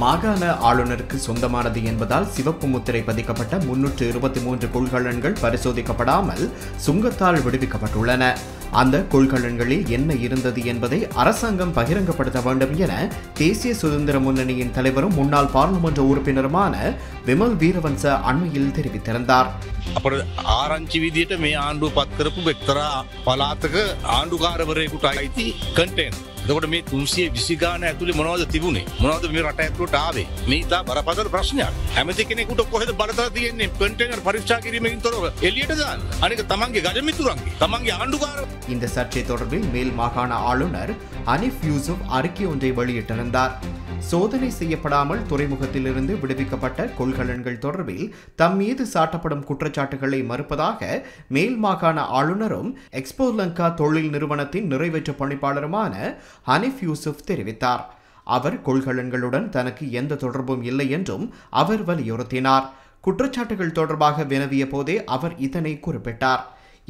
மாகாண ஆளுநருக்கு சொந்தமானது என்பதால் சிவப்பு முத்திரை பதிக்கப்பட்ட 323 கொள்கலன்கள் பரிசோதிக்கப்படாமல் சுங்கத்தால் விடுவிக்கப்பட்டுள்ளன. அந்த கொள்கலன்களில் என்ன இருந்தது என்பதை அரசாங்கம் பகிரங்கப்படுத்த வேண்டும் என தேசிய சுதந்திர முன்னணியின் தலைவரும் முன்னாள் பாராளுமன்ற உறுப்பினருமான விமல் வீரவன்ச அண்மையில் தெரிவித்திருந்தார். ආරංචි විදියට මේ ආණ්ඩුව පත් කරපු එක්තරා පළාතක ආණ්ඩුකාරවරයෙකුට අයිති කන්ටේනර්. එතකොට මේ 320 ගාන ඇතුලේ මොනවද තිබුණේ? මොනවද මේ රට ඇතුලට ආවේ? මේ ඉතා බරපතල ප්‍රශ්නයක්. හැමති කෙනෙකුට කොහෙද බලතල තියෙන්නේ කන්ටේනර් පරීක්ෂා කිරීමකින් තොරව එළියට දාන්න. අනික තමන්ගේ ගජමිතුරන්ගේ තමන්ගේ ආණ්ඩුකාර. இந்த சர்ச்சை தொடர்பில் மேல் மாகாண ஆளுநர் அனிஃப் யூசுப் அறிக்கை ஒன்றை வெளியிட்டிருந்தார். சோதனை செய்யப்படாமல் துறைமுகத்திலிருந்து விடுவிக்கப்பட்ட கொள்கலன்கள் தொடர்பில் தம் மீது சாட்டப்படும் குற்றச்சாட்டுகளை மறுப்பதாக மேல் மாகாண ஆளுநரும் எக்ஸ்போ லங்கா தொழில் நிறுவனத்தின் நிறைவேற்று பணிப்பாளருமான அனிஃப் யூசுப் தெரிவித்தார். அவர் கொள்கலன்களுடன் தனக்கு எந்த தொடர்பும் இல்லை என்றும் அவர் வலியுறுத்தினார். குற்றச்சாட்டுகள் தொடர்பாக வினவிய போதே அவர் இதனை குறிப்பிட்டார்.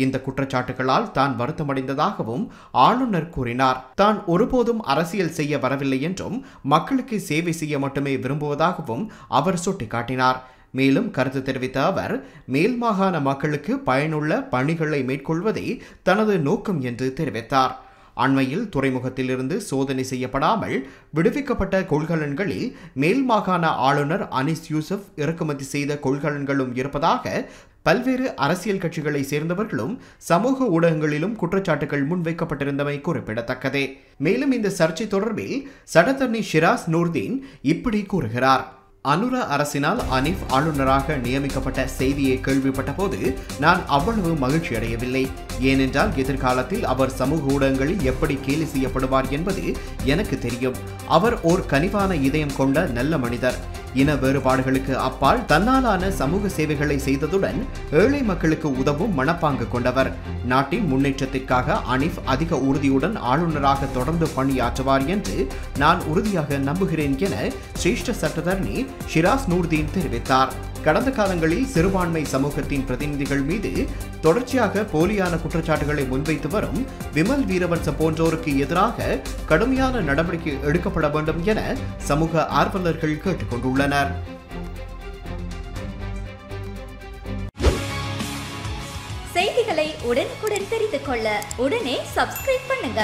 இந்த குற்றச்சாட்டுகளால் தான் வருத்தமடைந்ததாகவும் ஆளுநர் கூறினார். தான் ஒருபோதும் அரசியல் செய்ய வரவில்லை என்றும் மக்களுக்கு சேவை செய்ய மட்டுமே விரும்புவதாகவும் அவர் சுட்டிக்காட்டினார். மேலும் கருத்து தெரிவித்த அவர் மேல் மாகாண மக்களுக்கு பயனுள்ள பணிகளை மேற்கொள்வதே தனது நோக்கம் என்று தெரிவித்தார். அண்மையில் துறைமுகத்திலிருந்து சோதனை செய்யப்படாமல் விடுவிக்கப்பட்ட கொள்கலன்களில் மேல் மாகாண ஆளுநர் அனிஸ் யூசுப் இறக்குமதி செய்த கொள்கலன்களும் இருப்பதாக பல்வேறு அரசியல் கட்சிகளை சேர்ந்தவர்களும் சமூக ஊடகங்களிலும் குற்றச்சாட்டுகள் முன்வைக்கப்பட்டிருந்தமை குறிப்பிடத்தக்கதே. மேலும் இந்த சர்ச்சை தொடர்பில் சட்டத்தரணி ஷிராஸ் நூர்தீன் இப்படி கூறுகிறார். அனுர அரசினால் அனிஃப் ஆளுநராக நியமிக்கப்பட்ட செய்தியை கேள்விப்பட்ட போது நான் அவ்வளவு மகிழ்ச்சி அடையவில்லை. ஏனென்றால் எதிர்காலத்தில் அவர் சமூக ஊடகங்களில் எப்படி கேலி செய்யப்படுவார் என்பது எனக்கு தெரியும். அவர் ஓர் கனிவான இதயம் கொண்ட நல்ல மனிதர். இன வேறுபாடுகளுக்கு அப்பால் தன்னாலான சமூக சேவைகளை செய்ததுடன் ஏழை மக்களுக்கு உதவும் மனப்பாங்கு கொண்டவர். நாட்டின் முன்னேற்றத்திற்காக அனிஃப் அதிக உறுதியுடன் ஆளுநராக தொடர்ந்து பணியாற்றுவார் என்று நான் உறுதியாக நம்புகிறேன் என சிரேஷ்ட சட்டத்தரணி ஷிராஸ் நூர்தீன் தெரிவித்தார். கடந்த காலங்களில் சிறுபான்மை சமூகத்தின் பிரதிநிதிகள் மீது தொடர்ச்சியாக போலியான குற்றச்சாட்டுகளை முன்வைத்து வரும் விமல் வீரவன்ச போன்றோருக்கு எதிராக கடுமையான நடவடிக்கை எடுக்கப்பட வேண்டும் என சமூக ஆர்வலர்கள் கேட்டுக் கொண்டுள்ளனர். செய்திகளை உடனுக்குடன் தெரிந்து கொள்ள உடனே சப்ஸ்கிரைப் பண்ணுங்க.